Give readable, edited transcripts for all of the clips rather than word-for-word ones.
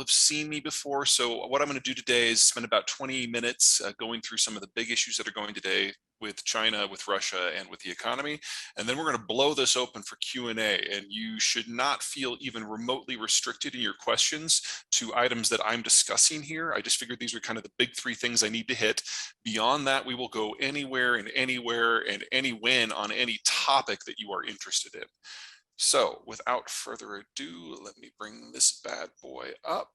have seen me before. So what I'm going to do today is spend about 20 minutes going through some of the big issues that are going today with China, with Russia, and with the economy. And then we're going to blow this open for Q&A. And you should not feel even remotely restricted in your questions to items that I'm discussing here. I just figured these were kind of the big three things I need to hit. Beyond that, we will go anywhere and any when on any topic that you are interested in. So without further ado, let me bring this bad boy up.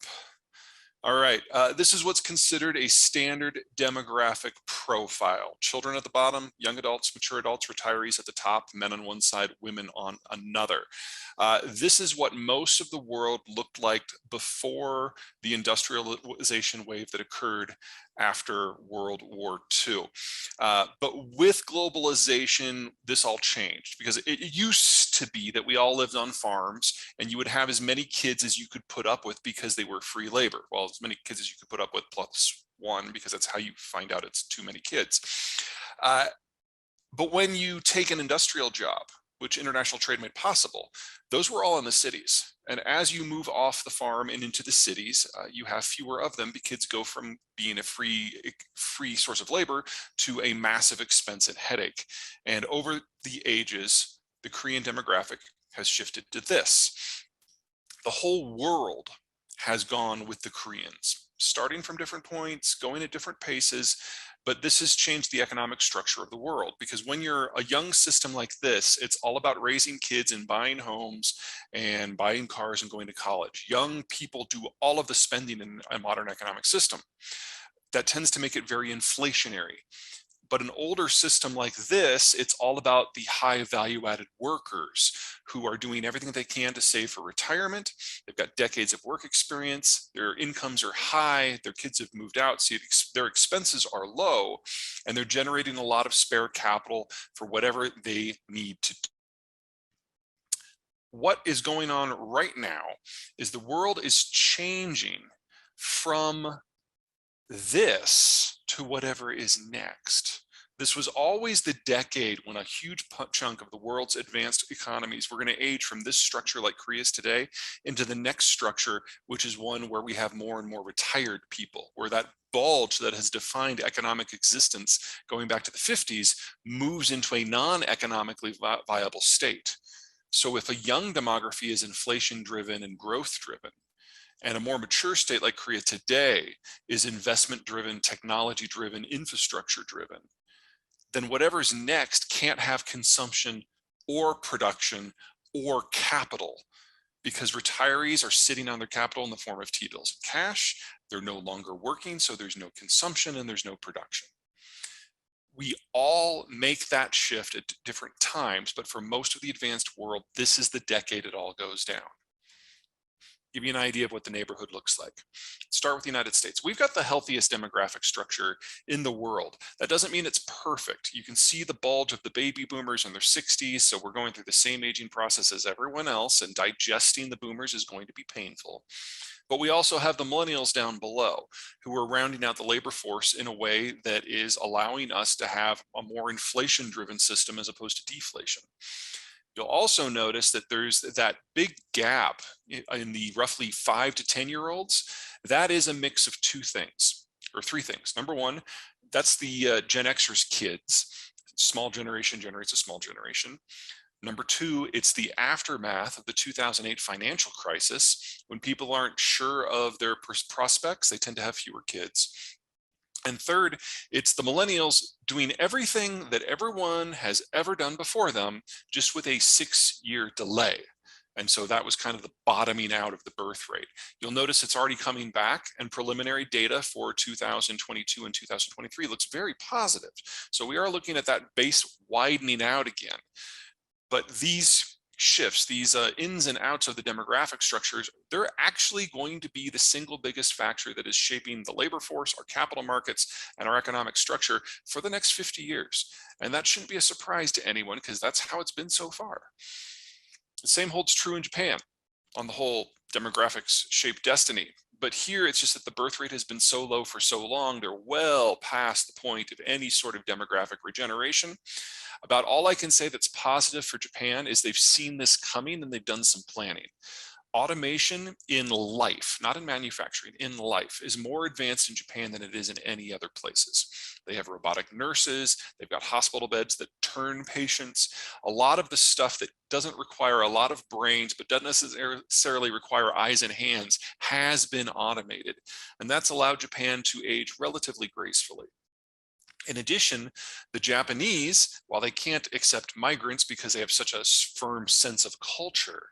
All right, this is what's considered a standard demographic profile. Children at the bottom, young adults, mature adults, retirees at the top, men on one side, women on another. This is what most of the world looked like before the industrialization wave that occurred after World War II. But with globalization, this all changed because it used to be that we all lived on farms and you would have as many kids as you could put up with because they were free labor. Well, as many kids as you could put up with plus one, because that's how you find out it's too many kids. But when you take an industrial job, which international trade made possible, those were all in the cities. And as you move off the farm and into the cities, you have fewer of them because kids go from being a free source of labor to a massive expense and headache. And over the ages, the Korean demographic has shifted to this. The whole world has gone with the Koreans, starting from different points, going at different paces, but this has changed the economic structure of the world, because when you're a young system like this, it's all about raising kids and buying homes and buying cars and going to college. Young people do all of the spending in a modern economic system. That tends to make it very inflationary. But an older system like this, it's all about the high value added workers who are doing everything they can to save for retirement. They've got decades of work experience, their incomes are high, their kids have moved out, so their expenses are low, and they're generating a lot of spare capital for whatever they need to do. What is going on right now is the world is changing from this to whatever is next. This was always the decade when a huge chunk of the world's advanced economies were going to age from this structure like Korea's today into the next structure, which is one where we have more and more retired people, where that bulge that has defined economic existence going back to the 50s moves into a non-economically viable state. So if a young demography is inflation driven and growth driven, and a more mature state like Korea today is investment driven, technology driven, infrastructure driven, then whatever's next can't have consumption or production or capital, because retirees are sitting on their capital in the form of T-bills and cash. They're no longer working, so there's no consumption and there's no production. We all make that shift at different times, but for most of the advanced world, this is the decade it all goes down. Give you an idea of what the neighborhood looks like. Start with the United States. We've got the healthiest demographic structure in the world. That doesn't mean it's perfect. You can see the bulge of the baby boomers in their 60s, so we're going through the same aging process as everyone else, and digesting the boomers is going to be painful. But we also have the millennials down below, who are rounding out the labor force in a way that is allowing us to have a more inflation-driven system as opposed to deflation. You'll also notice that there's that big gap in the roughly 5 to 10-year-olds. That is a mix of two things, or three things. Number one, that's the Gen Xers kids. Small generation generates a small generation. Number two, it's the aftermath of the 2008 financial crisis. When people aren't sure of their prospects, they tend to have fewer kids. And third, it's the millennials doing everything that everyone has ever done before them, just with a 6-year delay. And so that was kind of the bottoming out of the birth rate. You'll notice it's already coming back, and preliminary data for 2022 and 2023 looks very positive. So we are looking at that base widening out again. But these shifts, these ins and outs of the demographic structures, they're actually going to be the single biggest factor that is shaping the labor force, our capital markets, and our economic structure for the next 50 years. And that shouldn't be a surprise to anyone, because that's how it's been so far. The same holds true in Japan. On the whole, demographics shape destiny. But here it's just that the birth rate has been so low for so long, they're well past the point of any sort of demographic regeneration. About all I can say that's positive for Japan is they've seen this coming and they've done some planning. automation in life, not in manufacturing, in life, is more advanced in Japan than it is in any other places. They have robotic nurses, they've got hospital beds that turn patients. A lot of the stuff that doesn't require a lot of brains, but doesn't necessarily require eyes and hands, has been automated. And that's allowed Japan to age relatively gracefully. In addition, the Japanese, while they can't accept migrants because they have such a firm sense of culture,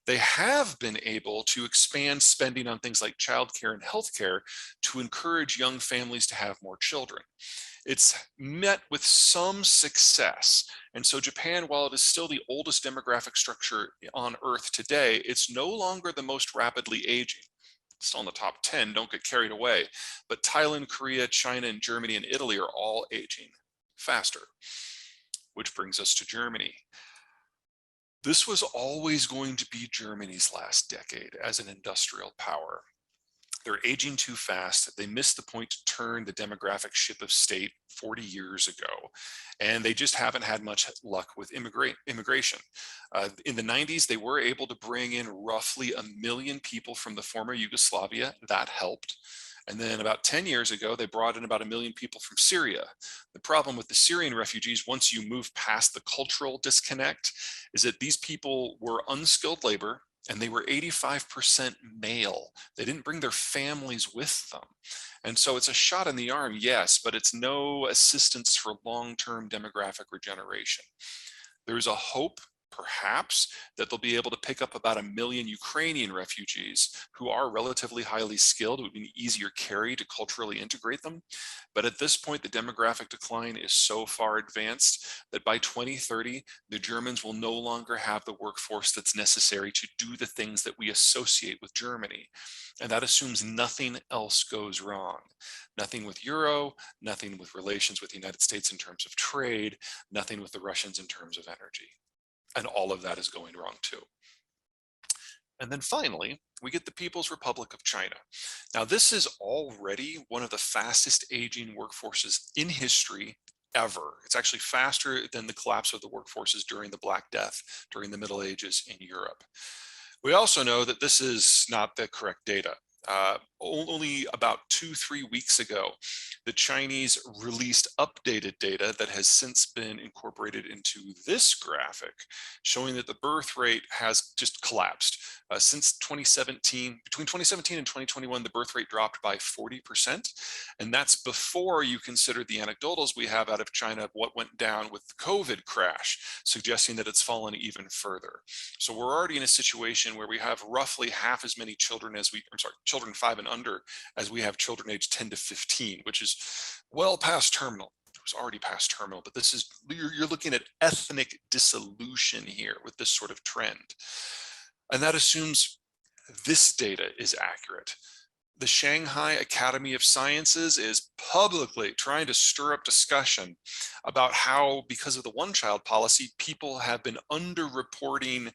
they have been able to expand spending on things like childcare and healthcare to encourage young families to have more children. It's met with some success. And so Japan, while it is still the oldest demographic structure on Earth today, it's no longer the most rapidly aging. Still in the top 10, don't get carried away. But Thailand, Korea, China, and Germany and Italy are all aging faster, which brings us to Germany. This was always going to be Germany's last decade as an industrial power. They're aging too fast. They missed the point to turn the demographic ship of state 40 years ago, and they just haven't had much luck with immigration. In the 90s, they were able to bring in roughly 1 million people from the former Yugoslavia. That helped. And then about 10 years ago, they brought in about 1 million people from Syria. The problem with the Syrian refugees, once you move past the cultural disconnect, is that these people were unskilled labor, and they were 85% male. They didn't bring their families with them. And so it's a shot in the arm, yes, but it's no assistance for long-term demographic regeneration. There's a hope, perhaps, that they'll be able to pick up about 1 million Ukrainian refugees who are relatively highly skilled. It would be an easier carry to culturally integrate them. But at this point, the demographic decline is so far advanced that by 2030, the Germans will no longer have the workforce that's necessary to do the things that we associate with Germany. And that assumes nothing else goes wrong. Nothing with Euro, nothing with relations with the United States in terms of trade, nothing with the Russians in terms of energy. And all of that is going wrong too. And then finally, we get the People's Republic of China. Now, this is already one of the fastest aging workforces in history ever. It's actually faster than the collapse of the workforces during the Black Death, during the Middle Ages in Europe. We also know that this is not the correct data. Only about 2-3 weeks ago, the Chinese released updated data that has since been incorporated into this graphic, showing that the birth rate has just collapsed. Since 2017, between 2017 and 2021, the birth rate dropped by 40%. And that's before you consider the anecdotals we have out of China of what went down with the COVID crash, suggesting that it's fallen even further. So we're already in a situation where we have roughly half as many children as children 5 and under as we have children aged 10 to 15, which is well past terminal. It was already past terminal, but this is, you're looking at ethnic dissolution here with this sort of trend. And that assumes this data is accurate. The Shanghai Academy of Sciences is publicly trying to stir up discussion about how, because of the one-child policy, people have been over-reporting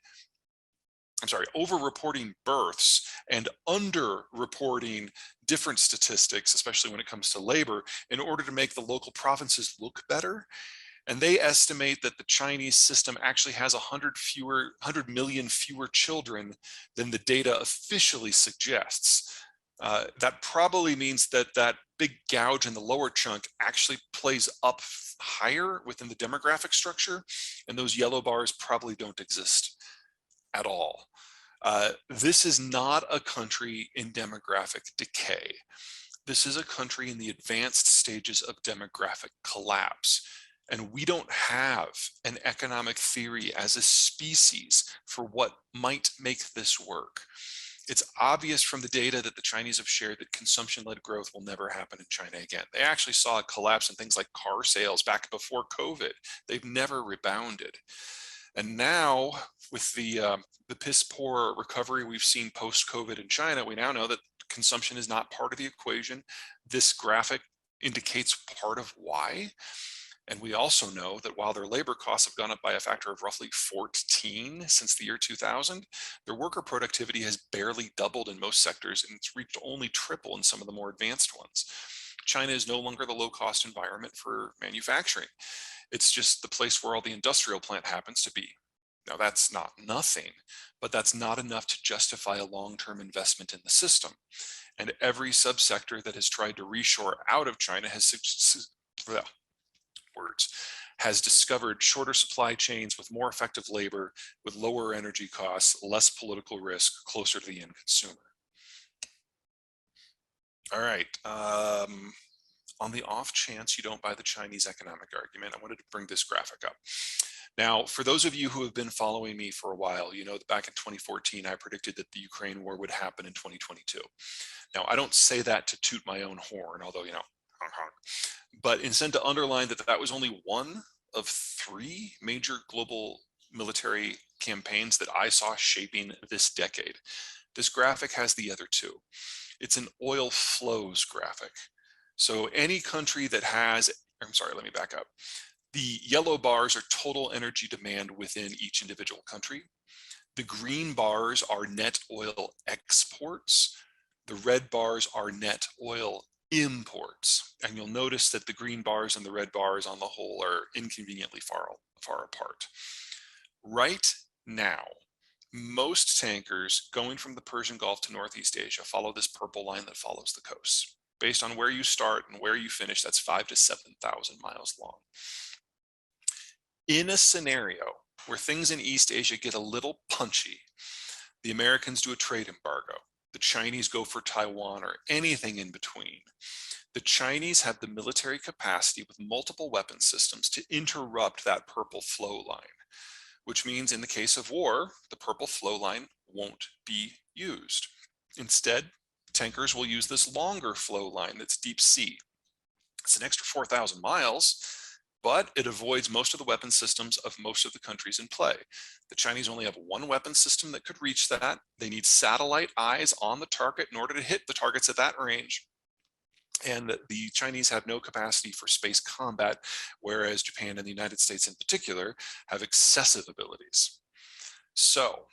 births and under-reporting different statistics, especially when it comes to labor, in order to make the local provinces look better. And they estimate that the Chinese system actually has 100 million fewer children than the data officially suggests. That probably means that that big gouge in the lower chunk actually plays up higher within the demographic structure, and those yellow bars probably don't exist at all. This is not a country in demographic decay. This is a country in the advanced stages of demographic collapse. And we don't have an economic theory as a species for what might make this work. It's obvious from the data that the Chinese have shared that consumption-led growth will never happen in China again. They actually saw a collapse in things like car sales back before COVID. They've never rebounded. And now, with the piss poor recovery we've seen post-COVID in China, we now know that consumption is not part of the equation. This graphic indicates part of why. And we also know that while their labor costs have gone up by a factor of roughly 14 since the year 2000, their worker productivity has barely doubled in most sectors, and it's reached only triple in some of the more advanced ones. China is no longer the low-cost environment for manufacturing. It's just the place where all the industrial plant happens to be. Now, that's not nothing, but that's not enough to justify a long-term investment in the system. And every subsector that has tried to reshore out of China has discovered shorter supply chains with more effective labor, with lower energy costs, less political risk, closer to the end consumer. All right. On the off chance you don't buy the Chinese economic argument, I wanted to bring this graphic up. Now, for those of you who have been following me for a while, you know that back in 2014, I predicted that the Ukraine war would happen in 2022. Now, I don't say that to toot my own horn, although, honk, honk, but instead to underline that that was only one of three major global military campaigns that I saw shaping this decade. This graphic has the other two. It's an oil flows graphic. So any country that has, I'm sorry, let me back up. The yellow bars are total energy demand within each individual country. The green bars are net oil exports. The red bars are net oil imports. And you'll notice that the green bars and the red bars on the whole are inconveniently far apart. Right now, most tankers going from the Persian Gulf to Northeast Asia follow this purple line that follows the coast. Based on where you start and where you finish, that's 5,000 to 7,000 miles long. In a scenario where things in East Asia get a little punchy, the Americans do a trade embargo, the Chinese go for Taiwan, or anything in between. The Chinese have the military capacity with multiple weapon systems to interrupt that purple flow line, which means in the case of war, the purple flow line won't be used. Instead, tankers will use this longer flow line that's deep sea. It's an extra 4,000 miles, but it avoids most of the weapon systems of most of the countries in play. The Chinese only have one weapon system that could reach that. They need satellite eyes on the target in order to hit the targets at that range. And the Chinese have no capacity for space combat, whereas Japan and the United States in particular have excessive abilities. So,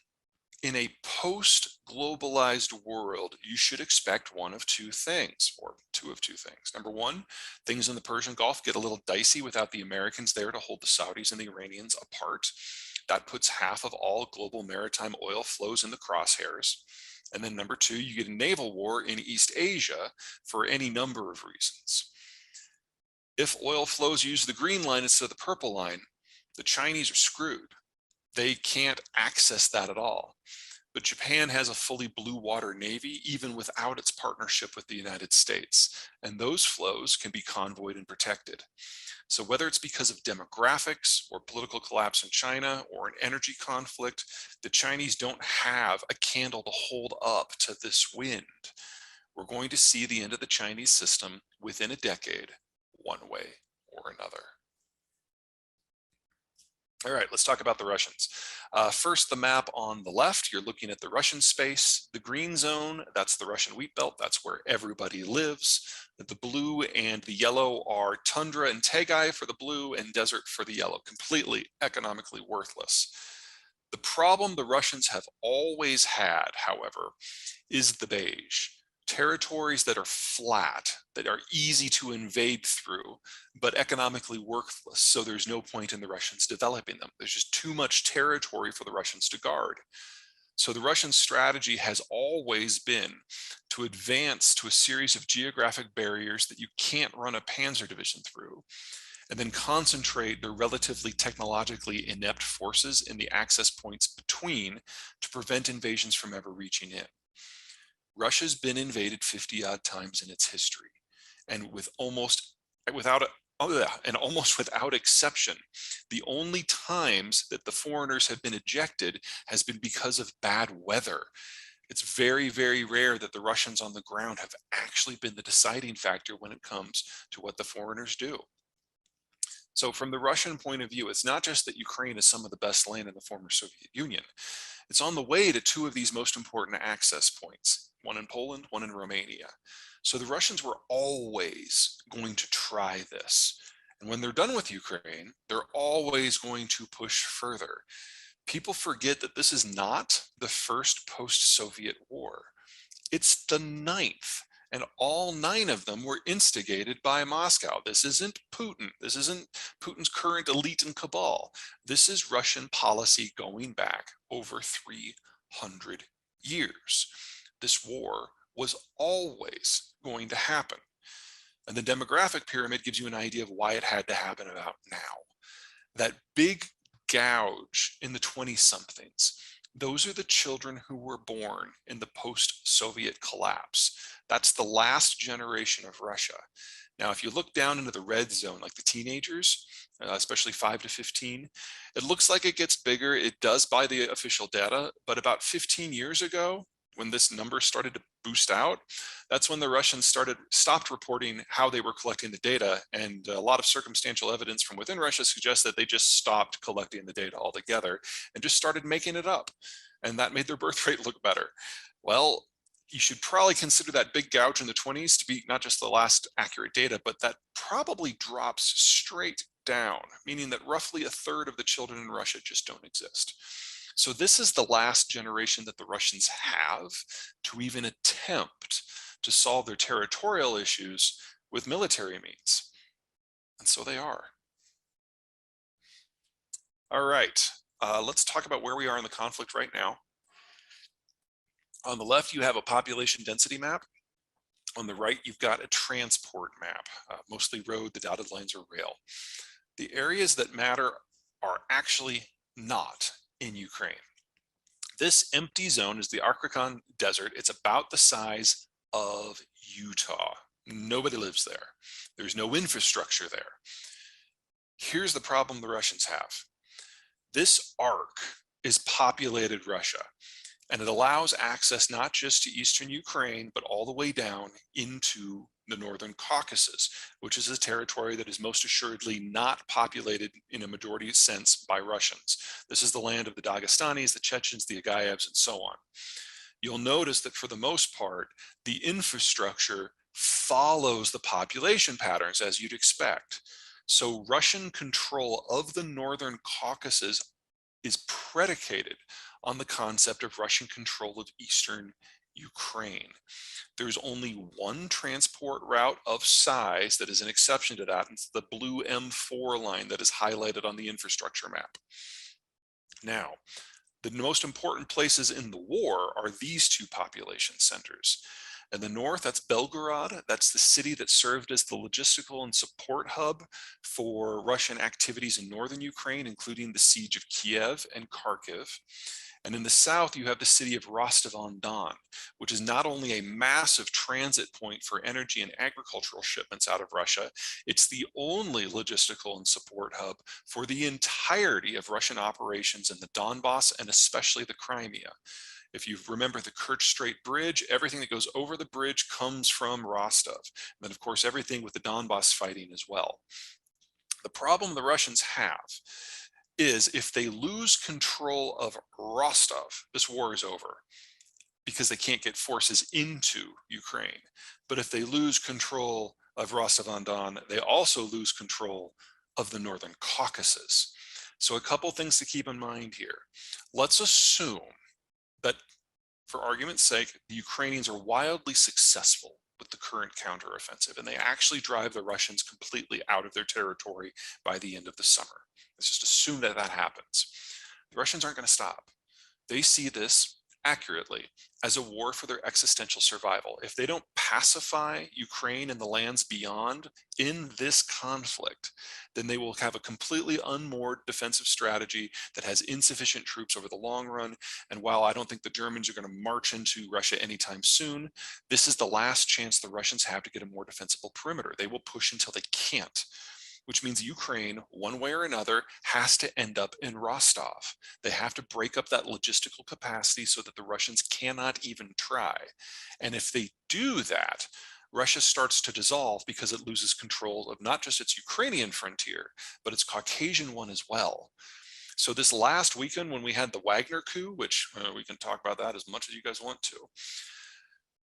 in a post-globalized world, you should expect one of two things, or two of two things. Number one, things in the Persian Gulf get a little dicey without the Americans there to hold the Saudis and the Iranians apart. That puts half of all global maritime oil flows in the crosshairs. And then number two, you get a naval war in East Asia for any number of reasons. If oil flows use the green line instead of the purple line, the Chinese are screwed. They can't access that at all. But Japan has a fully blue water navy, even without its partnership with the United States. And those flows can be convoyed and protected. So whether it's because of demographics or political collapse in China or an energy conflict, the Chinese don't have a candle to hold up to this wind. We're going to see the end of the Chinese system within a decade, one way or another. All right, let's talk about the Russians. First, the map on the left, you're looking at the Russian space. The green zone, that's the Russian wheat belt. That's where everybody lives. The blue and the yellow are tundra and taigai for the blue and desert for the yellow, completely economically worthless. The problem the Russians have always had, however, is the beige. Territories that are flat, that are easy to invade through, but economically worthless, so there's no point in the Russians developing them. There's just too much territory for the Russians to guard. So the Russian strategy has always been to advance to a series of geographic barriers that you can't run a panzer division through, and then concentrate their relatively technologically inept forces in the access points between to prevent invasions from ever reaching in. Russia's been invaded 50 odd times in its history, and almost without exception, the only times that the foreigners have been ejected has been because of bad weather. It's very, very rare that the Russians on the ground have actually been the deciding factor when it comes to what the foreigners do. So from the Russian point of view, it's not just that Ukraine is some of the best land in the former Soviet Union. It's on the way to two of these most important access points, one in Poland, one in Romania. So the Russians were always going to try this. And when they're done with Ukraine, they're always going to push further. People forget that this is not the first post-Soviet war. It's the ninth. and all 9 of them were instigated by Moscow. This isn't Putin. This isn't Putin's current elite and cabal. This is Russian policy going back over 300 years. This war was always going to happen. And the demographic pyramid gives you an idea of why it had to happen about now. That big gouge in the 20-somethings, those are the children who were born in the post-Soviet collapse. That's the last generation of Russia. Now, if you look down into the red zone, like the teenagers, especially 5 to 15, it looks like it gets bigger. It does by the official data, but about 15 years ago, when this number started to boost out, that's when the Russians stopped reporting how they were collecting the data. And a lot of circumstantial evidence from within Russia suggests that they just stopped collecting the data altogether and just started making it up. And that made their birth rate look better. Well, you should probably consider that big gouge in the 20s to be not just the last accurate data, but that probably drops straight down, meaning that roughly 1/3 of the children in Russia just don't exist. So this is the last generation that the Russians have to even attempt to solve their territorial issues with military means. And so they are. All right, let's talk about where we are in the conflict right now. On the left, you have a population density map. On the right, you've got a transport map, mostly road, the dotted lines are rail. The areas that matter are actually not in Ukraine. This empty zone is the Arkansas Desert. It's about the size of Utah. Nobody lives there. There's no infrastructure there. Here's the problem the Russians have. This arc is populated Russia, and it allows access not just to eastern Ukraine, but all the way down into the northern Caucasus, which is a territory that is most assuredly not populated in a majority sense by Russians. This is the land of the Dagestanis, the Chechens, the Agayevs, and so on. You'll notice that for the most part, the infrastructure follows the population patterns as you'd expect. So Russian control of the northern Caucasus is predicated on the concept of Russian control of eastern Ukraine. There's only one transport route of size that is an exception to that. It's the blue M4 line that is highlighted on the infrastructure map. Now, the most important places in the war are these 2 population centers. In the north, that's Belgorod. That's the city that served as the logistical and support hub for Russian activities in northern Ukraine, including the siege of Kiev and Kharkiv. And in the south, you have the city of Rostov-on-Don, which is not only a massive transit point for energy and agricultural shipments out of Russia, it's the only logistical and support hub for the entirety of Russian operations in the Donbass and especially the Crimea. If you remember the Kerch Strait Bridge, everything that goes over the bridge comes from Rostov. And then, of course, everything with the Donbass fighting as well. The problem the Russians have is if they lose control of Rostov, this war is over because they can't get forces into Ukraine. But if they lose control of Rostov-on-Don, they also lose control of the northern Caucasus. So a couple things to keep in mind here. Let's assume that, for argument's sake, the Ukrainians are wildly successful with the current counteroffensive, and they actually drive the Russians completely out of their territory by the end of the summer. Let's just assume that that happens. The Russians aren't going to stop. They see this accurately as a war for their existential survival. If they don't pacify Ukraine and the lands beyond in this conflict, then they will have a completely unmoored defensive strategy that has insufficient troops over the long run. And while I don't think the Germans are going to march into Russia anytime soon, this is the last chance the Russians have to get a more defensible perimeter. They will push until they can't, which means Ukraine, one way or another, has to end up in Rostov. They have to break up that logistical capacity so that the Russians cannot even try. And if they do that, Russia starts to dissolve because it loses control of not just its Ukrainian frontier, but its Caucasian one as well. So this last weekend when we had the Wagner coup, which we can talk about that as much as you guys want to,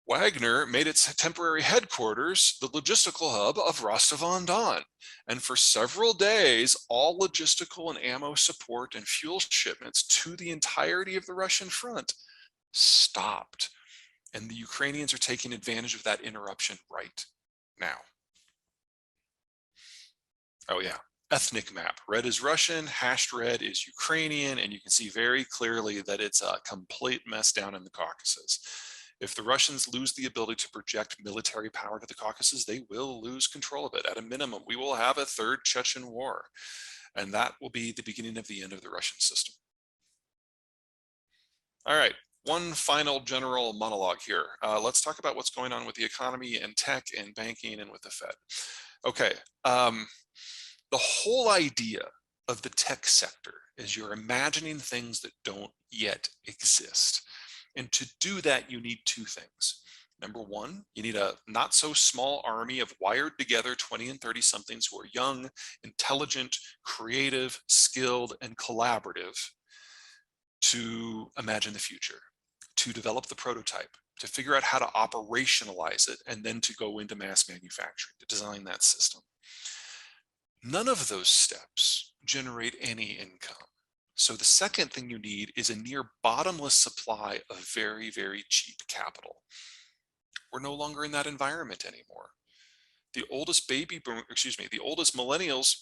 Wagner made its temporary headquarters the logistical hub of Rostov-on-Don. And for several days, all logistical and ammo support and fuel shipments to the entirety of the Russian front stopped. And the Ukrainians are taking advantage of that interruption right now. Oh yeah, ethnic map. Red is Russian, hashed red is Ukrainian, and you can see very clearly that it's a complete mess down in the Caucasus. If the Russians lose the ability to project military power to the Caucasus, they will lose control of it. At a minimum, we will have a third Chechen war, and that will be the beginning of the end of the Russian system. All right, one final general monologue here. Let's talk about what's going on with the economy and tech and banking and with the Fed. Okay, the whole idea of the tech sector is you're imagining things that don't yet exist. And to do that, you need two things. Number one, you need a not so small army of wired together 20 and 30 somethings who are young, intelligent, creative, skilled, and collaborative to imagine the future, to develop the prototype, to figure out how to operationalize it, and then to go into mass manufacturing, to design that system. None of those steps generate any income. So the second thing you need is a near bottomless supply of very, very cheap capital. We're no longer in that environment anymore. The oldest the oldest millennials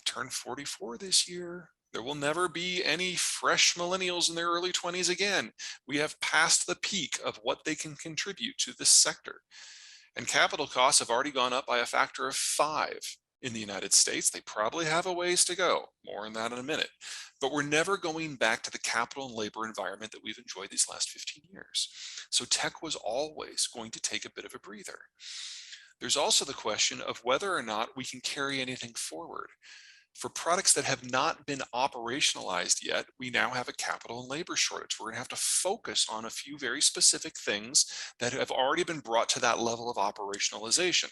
turn 44 this year. There will never be any fresh millennials in their early 20s again. We have passed the peak of what they can contribute to this sector. And capital costs have already gone up by a factor of 5 in the United States. They probably have a ways to go. More on that in a minute. But we're never going back to the capital and labor environment that we've enjoyed these last 15 years. So tech was always going to take a bit of a breather. There's also the question of whether or not we can carry anything forward. For products that have not been operationalized yet, we now have a capital and labor shortage. We're going to have to focus on a few very specific things that have already been brought to that level of operationalization.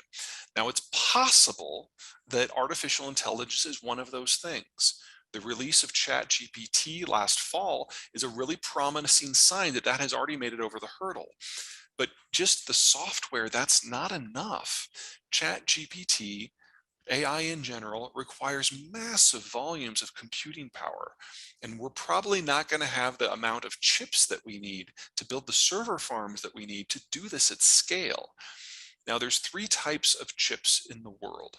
Now, it's possible that artificial intelligence is one of those things. The release of ChatGPT last fall is a really promising sign that that has already made it over the hurdle. But just the software, that's not enough. ChatGPT, AI in general, requires massive volumes of computing power. And we're probably not going to have the amount of chips that we need to build the server farms that we need to do this at scale. Now, there's 3 types of chips in the world.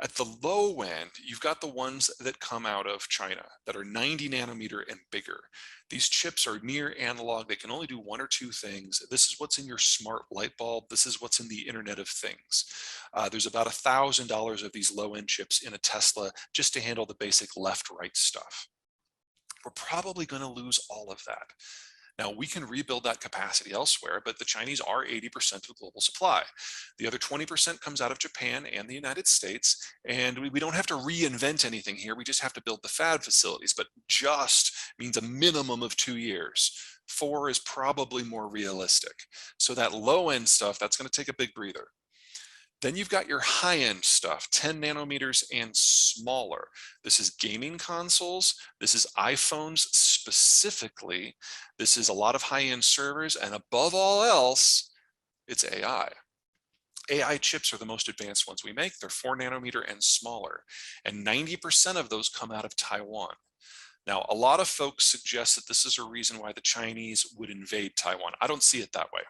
At the low end, you've got the ones that come out of China that are 90 nanometer and bigger. These chips are near analog. They can only do 1 or 2 things. This is what's in your smart light bulb. This is what's in the Internet of Things. There's about $1,000 of these low-end chips in a Tesla just to handle the basic left-right stuff. We're probably going to lose all of that. Now, we can rebuild that capacity elsewhere, but the Chinese are 80% of global supply. The other 20% comes out of Japan and the United States, and we don't have to reinvent anything here. We just have to build the fab facilities, but just means a minimum of 2 years. 4 is probably more realistic. So that low-end stuff, that's going to take a big breather. Then you've got your high-end stuff, 10 nanometers and smaller. This is gaming consoles. This is iPhones specifically. This is a lot of high-end servers. And above all else, it's AI. AI chips are the most advanced ones we make. They're 4 nanometer and smaller. And 90% of those come out of Taiwan. Now, a lot of folks suggest that this is a reason why the Chinese would invade Taiwan. I don't see it that way.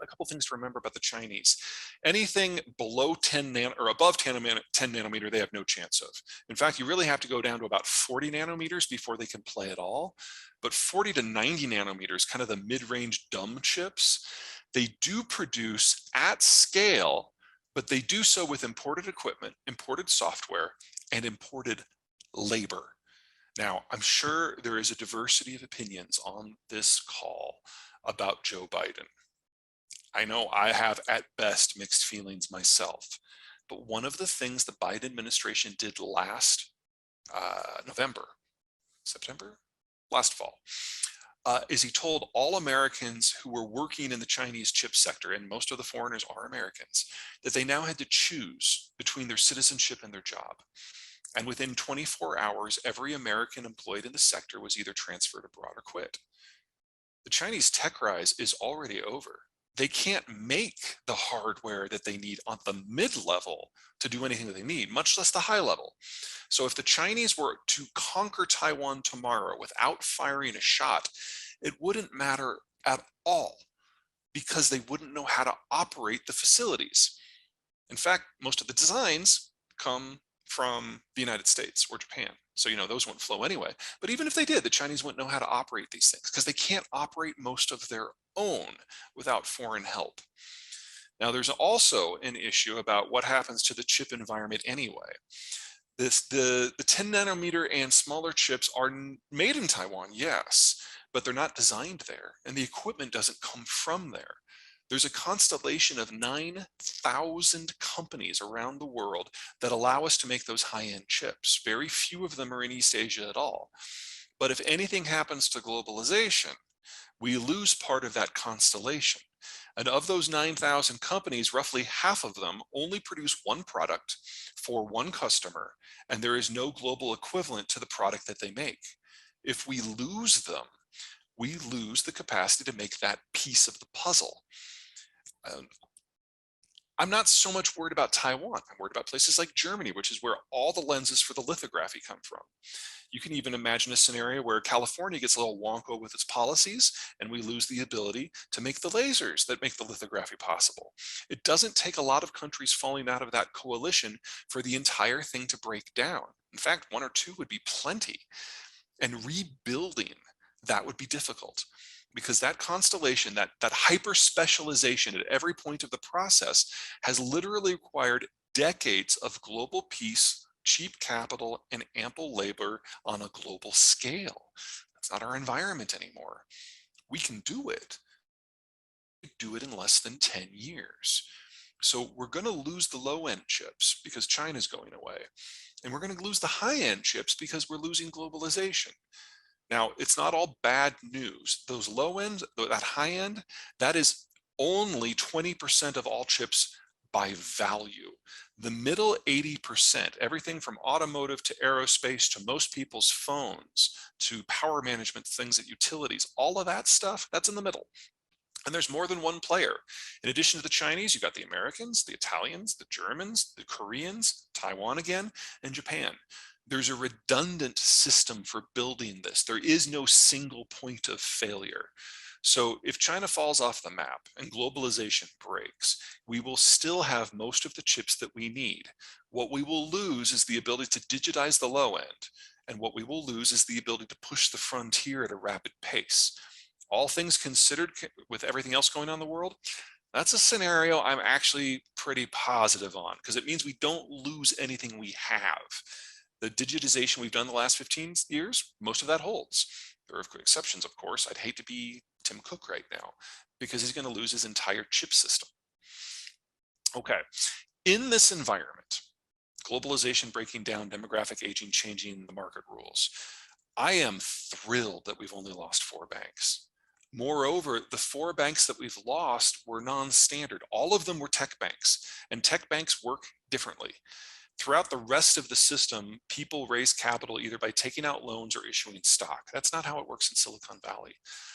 A couple things to remember about the Chinese. Anything below 10 or above 10 nanometer, they have no chance of. In fact, you really have to go down to about 40 nanometers before they can play at all. But 40 to 90 nanometers, kind of the mid-range dumb chips, they do produce at scale, but they do so with imported equipment, imported software, and imported labor. Now, I'm sure there is a diversity of opinions on this call about Joe Biden. I know I have at best mixed feelings myself, but one of the things the Biden administration did last last fall, is he told all Americans who were working in the Chinese chip sector, and most of the foreigners are Americans, that they now had to choose between their citizenship and their job. And within 24 hours, every American employed in the sector was either transferred abroad or quit. The Chinese tech rise is already over. They can't make the hardware that they need on the mid-level to do anything that they need, much less the high level. So if the Chinese were to conquer Taiwan tomorrow without firing a shot, it wouldn't matter at all. because they wouldn't know how to operate the facilities. In fact, most of the designs come from the United States or Japan. So, those wouldn't flow anyway. But even if they did, the Chinese wouldn't know how to operate these things because they can't operate most of their own without foreign help. Now, there's also an issue about what happens to the chip environment anyway. The 10 nanometer and smaller chips are made in Taiwan, yes, but they're not designed there, and the equipment doesn't come from there. There's a constellation of 9,000 companies around the world that allow us to make those high-end chips. Very few of them are in East Asia at all. But if anything happens to globalization, we lose part of that constellation. And of those 9,000 companies, roughly half of them only produce one product for one customer, and there is no global equivalent to the product that they make. If we lose them, we lose the capacity to make that piece of the puzzle. I'm not so much worried about Taiwan. I'm worried about places like Germany, which is where all the lenses for the lithography come from. You can even imagine a scenario where California gets a little wonko with its policies and we lose the ability to make the lasers that make the lithography possible. It doesn't take a lot of countries falling out of that coalition for the entire thing to break down. In fact, one or two would be plenty. And rebuilding that would be difficult because that constellation, that hyper specialization at every point of the process has literally required decades of global peace, cheap capital, and ample labor on a global scale. That's not our environment anymore. We can do it. We do it in less than 10 years. So we're going to lose the low-end chips because China's going away. And we're going to lose the high-end chips because we're losing globalization. Now, it's not all bad news. Those low end, that high end, that is only 20% of all chips by value. The middle 80%, everything from automotive to aerospace to most people's phones to power management things at utilities, all of that stuff, that's in the middle. And there's more than one player. In addition to the Chinese, you've got the Americans, the Italians, the Germans, the Koreans, Taiwan again, and Japan. There's a redundant system for building this. There is no single point of failure. So if China falls off the map and globalization breaks, we will still have most of the chips that we need. What we will lose is the ability to digitize the low end. And what we will lose is the ability to push the frontier at a rapid pace. All things considered, with everything else going on in the world, that's a scenario I'm actually pretty positive on because it means we don't lose anything we have. The digitization we've done the last 15 years, most of that holds. There are exceptions, of course. I'd hate to be Tim Cook right now because he's going to lose his entire chip system. Okay, in this environment, globalization breaking down, demographic aging, changing the market rules, I am thrilled that we've only lost 4 banks. Moreover, the 4 banks that we've lost were non-standard. All of them were tech banks, and tech banks work differently. Throughout the rest of the system, people raise capital either by taking out loans or issuing stock. That's not how it works in Silicon Valley.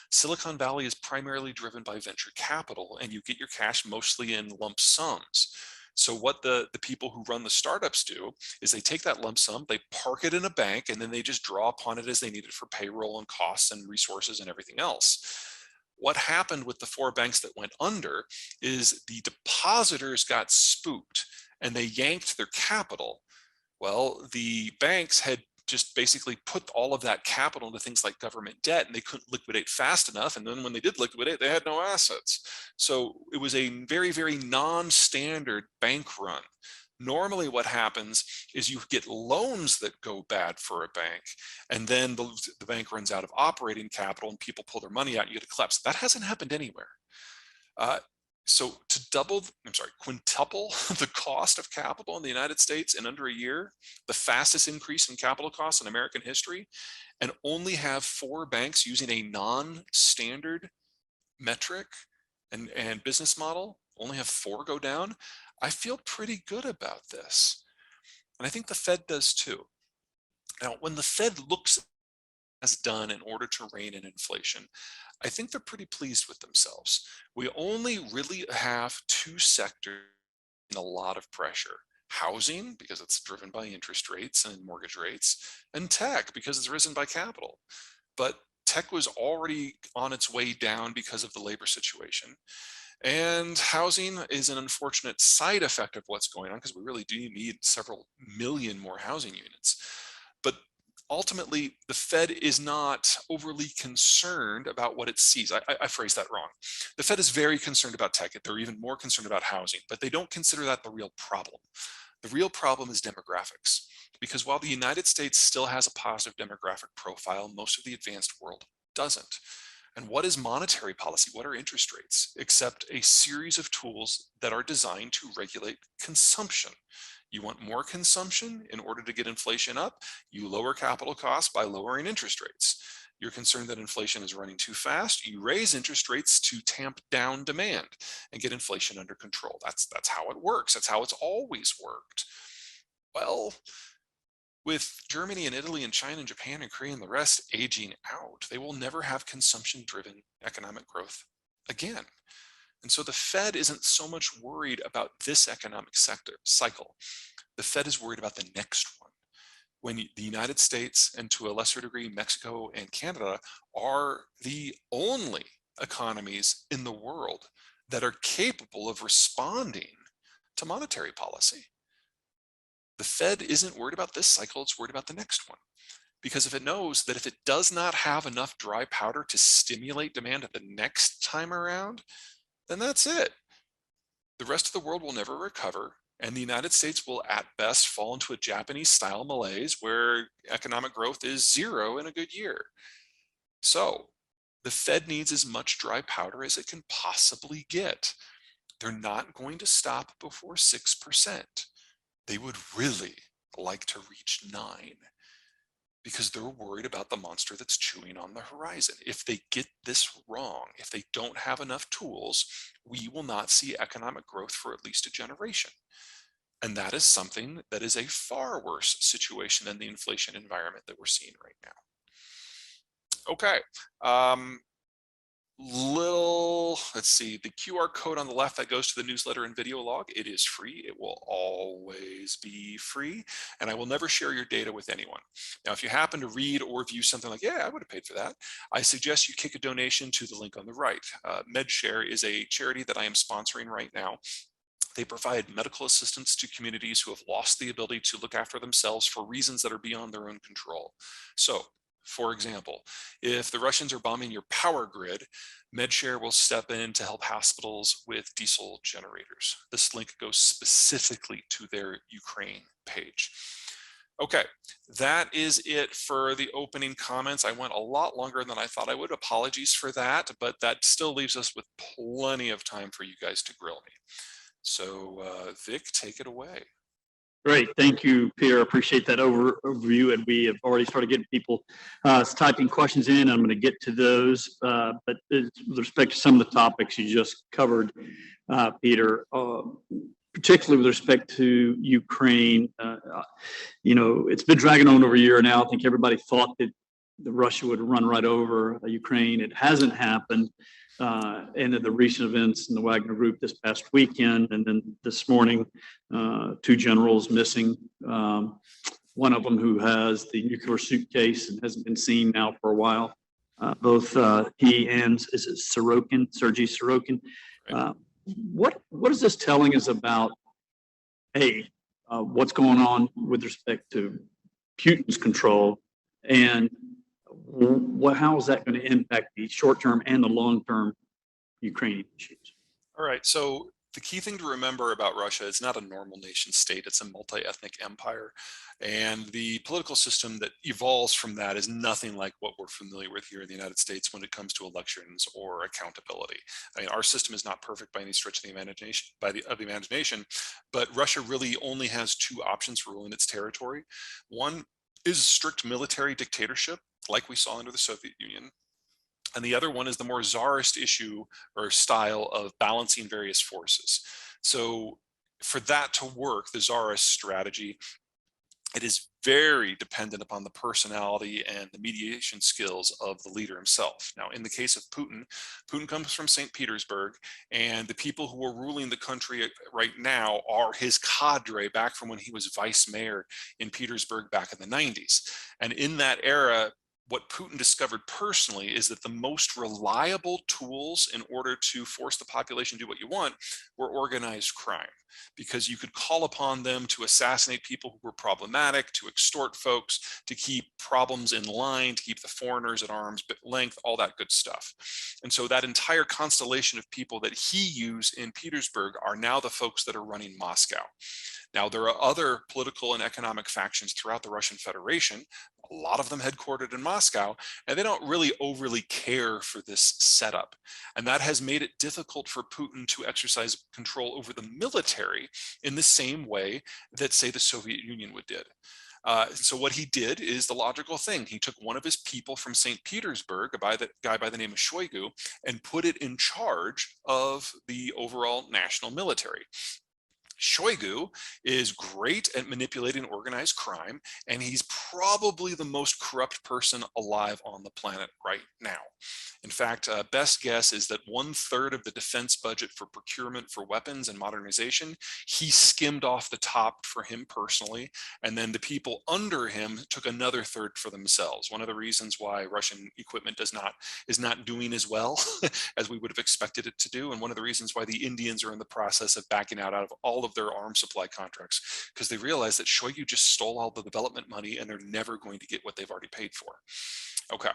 Silicon Valley is primarily driven by venture capital, and you get your cash mostly in lump sums. So what the people who run the startups do is they take that lump sum, they park it in a bank, and then they just draw upon it as they need it for payroll and costs and resources and everything else. What happened with the 4 banks that went under is the depositors got spooked and they yanked their capital. Well, the banks had just basically put all of that capital into things like government debt and they couldn't liquidate fast enough. And then when they did liquidate, they had no assets. So it was a very, very non-standard bank run. Normally what happens is you get loans that go bad for a bank and then the bank runs out of operating capital and people pull their money out and you get a collapse. That hasn't happened anywhere. So to quintuple the cost of capital in the United States in under a year, the fastest increase in capital costs in American history, and only have 4 banks using a non-standard metric and business model, only have 4 go down, I feel pretty good about this. And I think the Fed does too. Now, when the Fed looks has done in order to rein in inflation, I think they're pretty pleased with themselves. We only really have 2 sectors in a lot of pressure. Housing, because it's driven by interest rates and mortgage rates, and tech, because it's risen by capital. But Tech was already on its way down because of the labor situation. And housing is an unfortunate side effect of what's going on, because we really do need several million more housing units. But ultimately, the Fed is not overly concerned about what it sees. I phrased that wrong. The Fed is very concerned about tech. They're even more concerned about housing, but they don't consider that the real problem. The real problem is demographics, because while the United States still has a positive demographic profile, most of the advanced world doesn't. And what is monetary policy? What are interest rates? Except a series of tools that are designed to regulate consumption. You want more consumption in order to get inflation up, you lower capital costs by lowering interest rates. You're concerned that inflation is running too fast, you raise interest rates to tamp down demand and get inflation under control. That's how it works. That's how it's always worked. Well, with Germany and Italy and China and Japan and Korea and the rest aging out, they will never have consumption-driven economic growth again. And so the Fed isn't so much worried about this economic cycle. The Fed is worried about the next one. When the United States, and to a lesser degree Mexico and Canada, are the only economies in the world that are capable of responding to monetary policy. The Fed isn't worried about this cycle, it's worried about the next one. Because if it knows that if it does not have enough dry powder to stimulate demand at the next time around, then that's it. The rest of the world will never recover, and the United States will at best fall into a Japanese-style malaise where economic growth is zero in a good year. So the Fed needs as much dry powder as it can possibly get. They're not going to stop before 6%. They would really like to reach 9, because they're worried about the monster that's chewing on the horizon. If they get this wrong, if they don't have enough tools, we will not see economic growth for at least a generation. And that is something that is a far worse situation than the inflation environment that we're seeing right now. Okay. Let's see, the QR code on the left that goes to the newsletter and video log, it is free. It will always be free, and I will never share your data with anyone. Now, if you happen to read or view something like, yeah, I would have paid for that, I suggest you kick a donation to the link on the right. MedShare is a charity that I am sponsoring right now. They provide medical assistance to communities who have lost the ability to look after themselves for reasons that are beyond their own control. So, for example, if the Russians are bombing your power grid, MedShare will step in to help hospitals with diesel generators. This link goes specifically to their Ukraine page. Okay, that is it for the opening comments. I went a lot longer than I thought I would. Apologies for that, but that still leaves us with plenty of time for you guys to grill me. So Vic, take it away. Great, thank you, Pierre. Appreciate that overview, and we have already started getting people typing questions in. I'm going to get to those, but with respect to some of the topics you just covered, Peter, particularly with respect to Ukraine, it's been dragging on over a year now. I think everybody thought that Russia would run right over Ukraine. It hasn't happened. And then the recent events in the Wagner Group this past weekend, and then this morning, 2 generals missing. One of them who has the nuclear suitcase and hasn't been seen now for a while. Both he and is it Sorokin, Sergei Sorokin. What is this telling us about? What's going on with respect to Putin's control, and how is that going to impact the short-term and the long-term Ukrainian issues? All right, so the key thing to remember about Russia, it's not a normal nation state, it's a multi-ethnic empire. And the political system that evolves from that is nothing like what we're familiar with here in the United States when it comes to elections or accountability. I mean, our system is not perfect by any stretch of the imagination, but Russia really only has 2 options for ruling its territory. One is strict military dictatorship, like we saw under the Soviet Union. And the other one is the more czarist issue or style of balancing various forces. So for that to work, the czarist strategy, it is very dependent upon the personality and the mediation skills of the leader himself. Now, in the case of Putin, Putin comes from St. Petersburg, and the people who are ruling the country right now are his cadre back from when he was vice mayor in Petersburg back in the 90s. And in that era, what Putin discovered personally is that the most reliable tools in order to force the population to do what you want were organized crime, because you could call upon them to assassinate people who were problematic, to extort folks, to keep problems in line, to keep the foreigners at arm's length, all that good stuff. And so that entire constellation of people that he used in Petersburg are now the folks that are running Moscow. Now, there are other political and economic factions throughout the Russian Federation, a lot of them headquartered in Moscow, and they don't really overly care for this setup. And that has made it difficult for Putin to exercise control over the military in the same way that, say, the Soviet Union did. So what he did is the logical thing. He took one of his people from St. Petersburg, a guy by the name of Shoigu, and put it in charge of the overall national military. Shoigu is great at manipulating organized crime, and he's probably the most corrupt person alive on the planet right now. In fact, best guess is that 1/3 of the defense budget for procurement for weapons and modernization, he skimmed off the top for him personally, and then the people under him took another third for themselves. One of the reasons why Russian equipment is not doing as well as we would have expected it to do, and one of the reasons why the Indians are in the process of backing out of all of their arms supply contracts, because they realize that Shoigu just stole all the development money and they're never going to get what they've already paid for. Okay,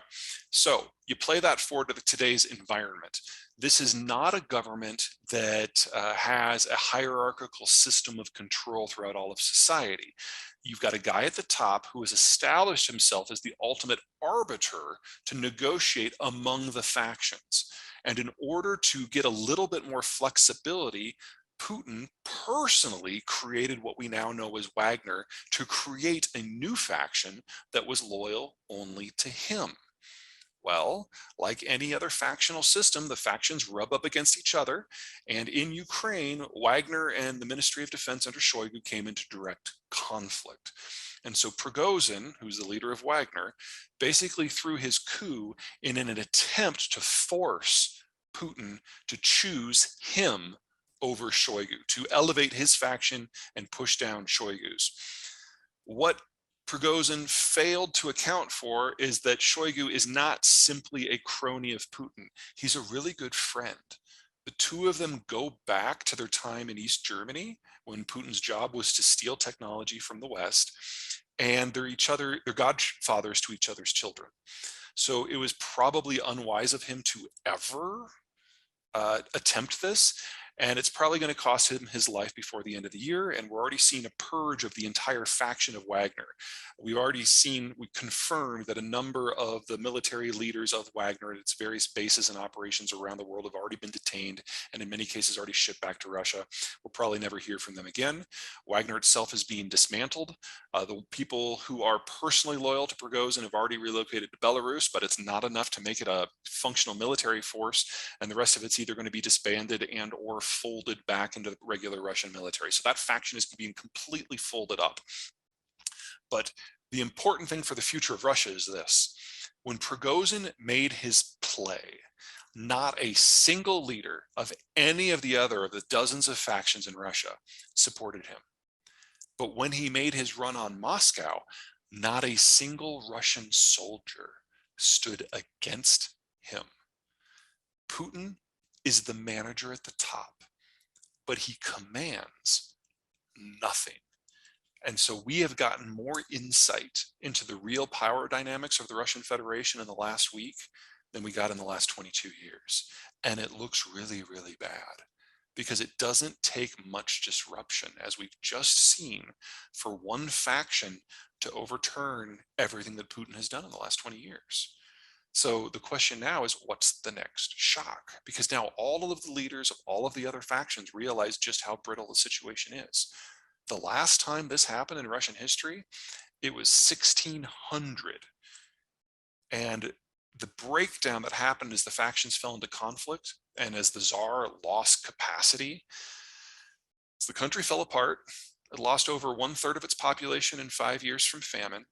so you play that forward to today's environment. This is not a government that has a hierarchical system of control throughout all of society. You've got a guy at the top who has established himself as the ultimate arbiter to negotiate among the factions. And in order to get a little bit more flexibility, Putin personally created what we now know as Wagner to create a new faction that was loyal only to him. Well, like any other factional system, the factions rub up against each other. And in Ukraine, Wagner and the Ministry of Defense under Shoigu came into direct conflict. And so Prigozhin, who's the leader of Wagner, basically threw his coup in an attempt to force Putin to choose him over Shoigu, to elevate his faction and push down Shoigu's. What Prigozhin failed to account for is that Shoigu is not simply a crony of Putin. He's a really good friend. The two of them go back to their time in East Germany when Putin's job was to steal technology from the West, and they're godfathers to each other's children. So it was probably unwise of him to ever attempt this. And it's probably going to cost him his life before the end of the year. And we're already seeing a purge of the entire faction of Wagner. We confirmed that a number of the military leaders of Wagner at its various bases and operations around the world have already been detained, and in many cases already shipped back to Russia. We'll probably never hear from them again. Wagner itself is being dismantled. The people who are personally loyal to Prigozhin have already relocated to Belarus, but it's not enough to make it a functional military force, and the rest of it's either going to be disbanded and or folded back into the regular Russian military. So that faction is being completely folded up. But the important thing for the future of Russia is this. When Prigozhin made his play, not a single leader of any of the dozens of factions in Russia supported him. But when he made his run on Moscow, not a single Russian soldier stood against him. Putin is the manager at the top, but he commands nothing. And so we have gotten more insight into the real power dynamics of the Russian Federation in the last week than we got in the last 22 years. And it looks really, really bad, because it doesn't take much disruption, as we've just seen, for one faction to overturn everything that Putin has done in the last 20 years. So the question now is, what's the next shock? Because now all of the leaders of all of the other factions realize just how brittle the situation is. The last time this happened in Russian history, it was 1600. And the breakdown that happened as the factions fell into conflict and as the Tsar lost capacity, as the country fell apart, it lost over 1/3 of its population in 5 years from famine.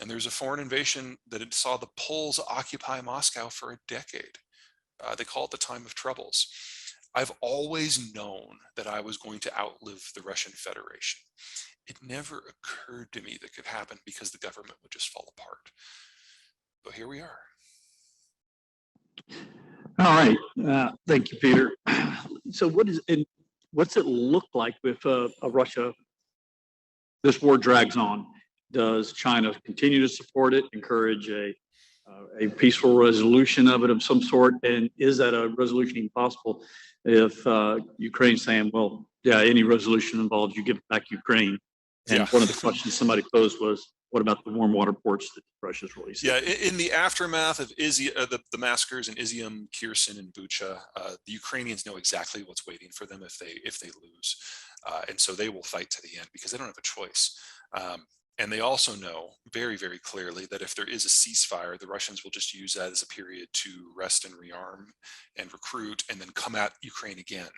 And there's a foreign invasion that it saw the Poles occupy Moscow for a decade. They call it the time of troubles. I've always known that I was going to outlive the Russian Federation. It never occurred to me that could happen because the government would just fall apart. So here we are. All right. Thank you, Peter. So what's it look like if Russia, this war drags on? Does China continue to support it, encourage a peaceful resolution of it of some sort? And is that a resolution even possible if Ukraine's saying, well, yeah, any resolution involves you give back Ukraine? And Yeah. one of the questions somebody posed was, what about the warm water ports that Russia's releasing? Yeah, in the aftermath of the massacres in Izium, Kherson, and Bucha, the Ukrainians know exactly what's waiting for them if they lose, and so they will fight to the end because they don't have a choice. And they also know very, very clearly that if there is a ceasefire, the Russians will just use that as a period to rest and rearm and recruit, and then come at Ukraine again.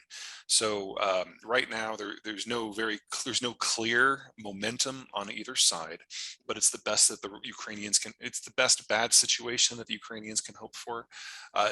So right now, there's no clear momentum on either side, but it's the best that the Ukrainians can. It's the best bad situation that the Ukrainians can hope for.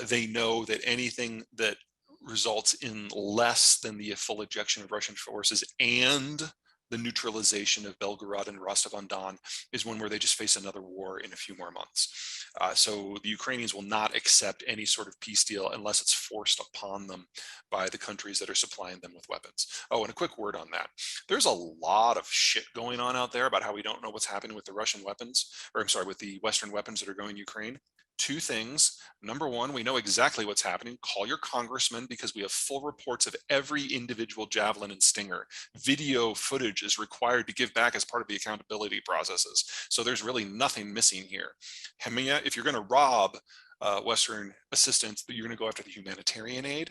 They know that anything that results in less than the full ejection of Russian forces and the neutralization of Belgorod and Rostov-on-Don is one where they just face another war in a few more months. So the Ukrainians will not accept any sort of peace deal unless it's forced upon them by the countries that are supplying them with weapons. Oh, and a quick word on that. There's a lot of shit going on out there about how we don't know what's happening with the Russian weapons, or I'm sorry, with the Western weapons that are going to Ukraine. Two things. Number one, we know exactly what's happening. Call your congressman because we have full reports of every individual Javelin and Stinger. Video footage is required to give back as part of the accountability processes. So there's really nothing missing here. If you're going to rob Western assistance, you're going to go after the humanitarian aid.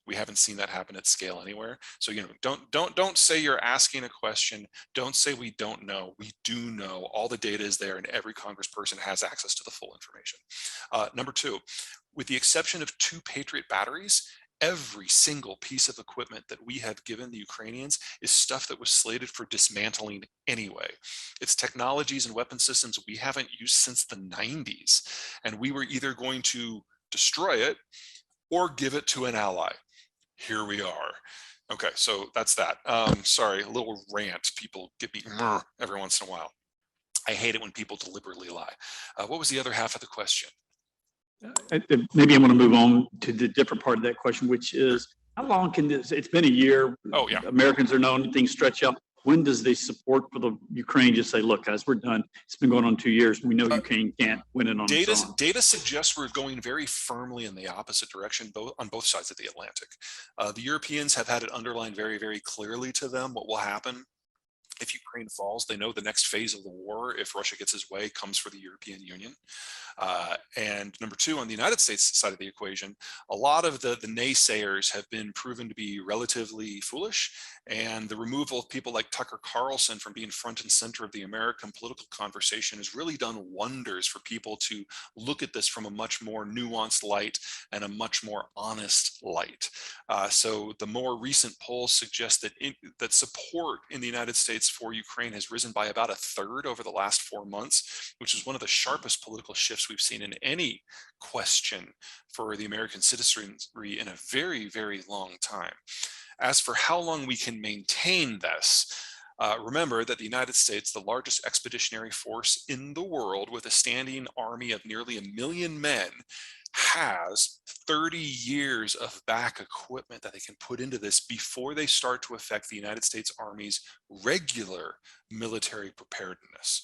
We haven't seen that happen at scale anywhere. So, don't say you're asking a question. Don't say we don't know. We do know. All the data is there, and every congressperson has access to the full information. Number two, with the exception of 2 Patriot batteries, every single piece of equipment that we have given the Ukrainians is stuff that was slated for dismantling anyway. It's technologies and weapon systems we haven't used since the 90s, and we were either going to destroy it or give it to an ally. Here we are. Okay, so that's that. Sorry, a little rant. People get me every once in a while. I hate it when people deliberately lie. What was the other half of the question? Maybe I want to move on to the different part of that question, which is how long can this? It's been a year. Oh yeah. Americans are known, things stretch out. When does the support for the Ukraine just say, look, guys, we're done? It's been going on 2 years. We know Ukraine can't win it on its own. Data suggests we're going very firmly in the opposite direction, on both sides of the Atlantic. The Europeans have had it underlined very, very clearly to them what will happen if Ukraine falls. They know the next phase of the war, if Russia gets his way, comes for the European Union. And number two, on the United States side of the equation, a lot of the naysayers have been proven to be relatively foolish, and the removal of people like Tucker Carlson from being front and center of the American political conversation has really done wonders for people to look at this from a much more nuanced light and a much more honest light. So the more recent polls suggest that support in the United States for Ukraine has risen by about 1/3 over the last 4 months, which is one of the sharpest political shifts we've seen in any question for the American citizenry in a very, very long time. As for how long we can maintain this, remember that the United States, the largest expeditionary force in the world with a standing army of nearly 1 million men, has 30 years of back equipment that they can put into this before they start to affect the United States Army's regular military preparedness.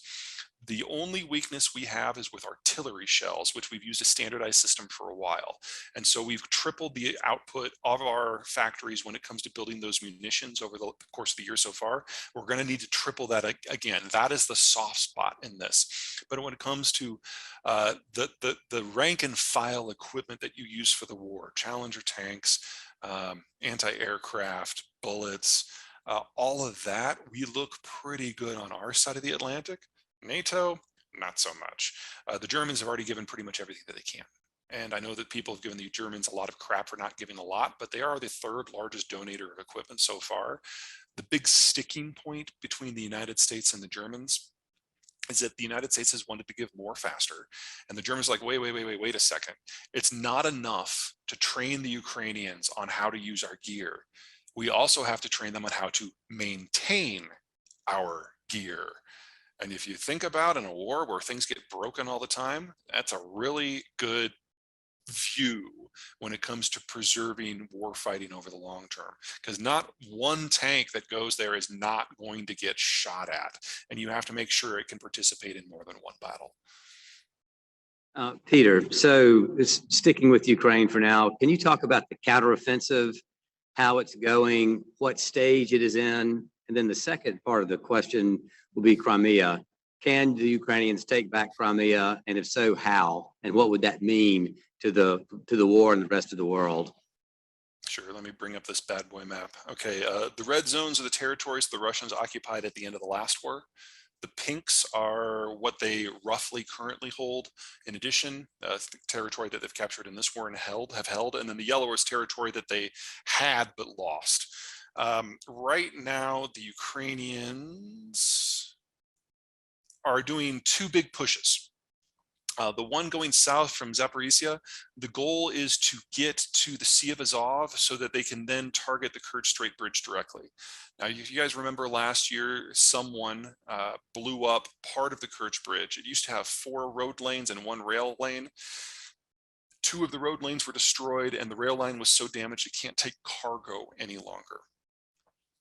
The only weakness we have is with artillery shells, which we've used a standardized system for a while. And so we've tripled the output of our factories when it comes to building those munitions over the course of the year so far. We're going to need to triple that again. That is the soft spot in this. But when it comes to the rank and file equipment that you use for the war, Challenger tanks, anti-aircraft, bullets, all of that, we look pretty good on our side of the Atlantic. NATO, not so much. The Germans have already given pretty much everything that they can. And I know that people have given the Germans a lot of crap for not giving a lot, but they are the 3rd largest donator of equipment so far. The big sticking point between the United States and the Germans is that the United States has wanted to give more faster. And the Germans are like, wait a second. It's not enough to train the Ukrainians on how to use our gear. We also have to train them on how to maintain our gear. And if you think about in a war where things get broken all the time, that's a really good view when it comes to preserving war fighting over the long term, because not one tank that goes there is not going to get shot at, and you have to make sure it can participate in more than one battle. Peter, so sticking with Ukraine for now, can you talk about the counteroffensive, how it's going, what stage it is in? And then the second part of the question will be Crimea. Can the Ukrainians take back Crimea? And if so, how? And what would that mean to the war and the rest of the world? Sure, let me bring up this bad boy map. Okay, the red zones are the territories the Russians occupied at the end of the last war. The pinks are what they roughly currently hold. In addition, territory that they've captured in this war and have held, and then the yellow is territory that they had but lost. Right now, the Ukrainians are doing two big pushes. The one going south from Zaporizhia, the goal is to get to the Sea of Azov so that they can then target the Kerch Strait Bridge directly. Now, if you guys remember last year, someone blew up part of the Kerch Bridge. It used to have 4 road lanes and 1 rail lane. 2 of the road lanes were destroyed, and the rail line was so damaged it can't take cargo any longer.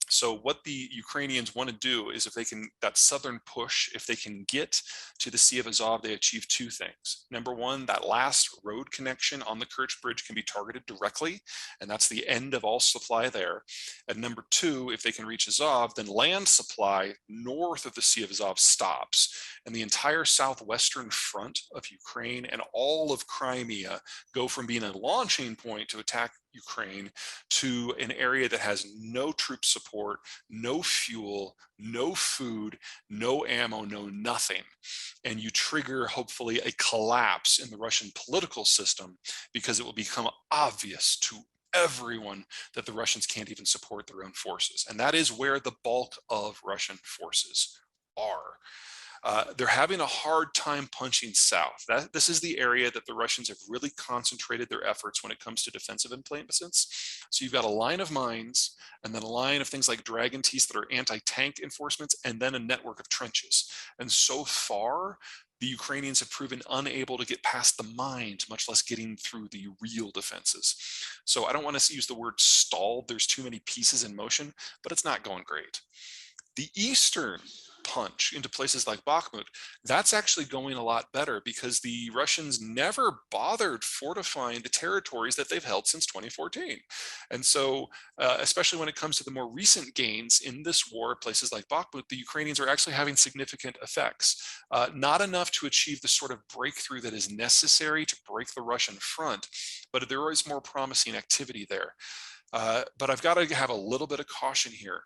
So what the Ukrainians want to do is, if they can, that southern push, if they can get to the Sea of Azov, they achieve 2 things. Number one, that last road connection on the Kerch Bridge can be targeted directly, and that's the end of all supply there. And number 2, if they can reach Azov, then land supply north of the Sea of Azov stops, and the entire southwestern front of Ukraine and all of Crimea go from being a launching point to attack Ukraine to an area that has no troop support, no fuel, no food, no ammo, no nothing. And you trigger, hopefully, a collapse in the Russian political system, because it will become obvious to everyone that the Russians can't even support their own forces. And that is where the bulk of Russian forces are. They're having a hard time punching south. This is the area that the Russians have really concentrated their efforts when it comes to defensive emplacements. So you've got a line of mines, and then a line of things like dragon teeth that are anti-tank enforcements, and then a network of trenches. And so far, the Ukrainians have proven unable to get past the mines, much less getting through the real defenses. So I don't want to use the word stalled. There's too many pieces in motion, but it's not going great. The eastern punch into places like Bakhmut, that's actually going a lot better, because the Russians never bothered fortifying the territories that they've held since 2014. And so, especially when it comes to the more recent gains in this war, places like Bakhmut, the Ukrainians are actually having significant effects. Not enough to achieve the sort of breakthrough that is necessary to break the Russian front, but there is more promising activity there. But I've got to have a little bit of caution here.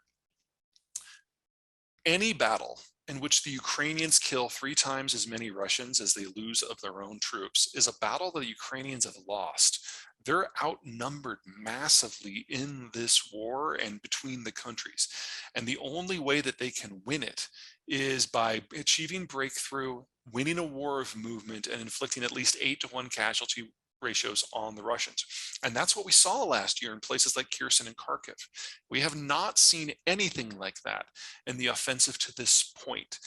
Any battle in which the Ukrainians kill 3 times as many Russians as they lose of their own troops is a battle that the Ukrainians have lost. They're outnumbered massively in this war and between the countries. And the only way that they can win it is by achieving breakthrough, winning a war of movement, and inflicting at least 8-to-1 casualty ratios on the Russians. And that's what we saw last year in places like Kherson and Kharkiv. We have not seen anything like that in the offensive to this point.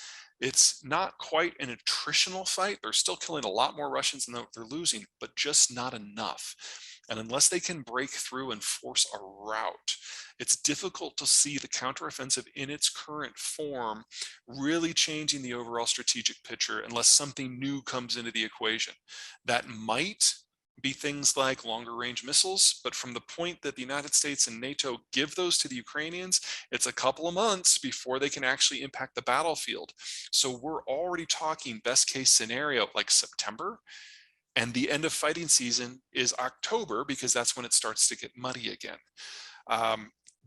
It's not quite an attritional fight. They're still killing a lot more Russians than they're losing, but just not enough. And unless they can break through and force a rout, it's difficult to see the counteroffensive in its current form really changing the overall strategic picture unless something new comes into the equation. That might be things like longer range missiles, but from the point that the United States and NATO give those to the Ukrainians, it's a couple of months before they can actually impact the battlefield. So we're already talking best case scenario like September, and the end of fighting season is October, because that's when it starts to get muddy again.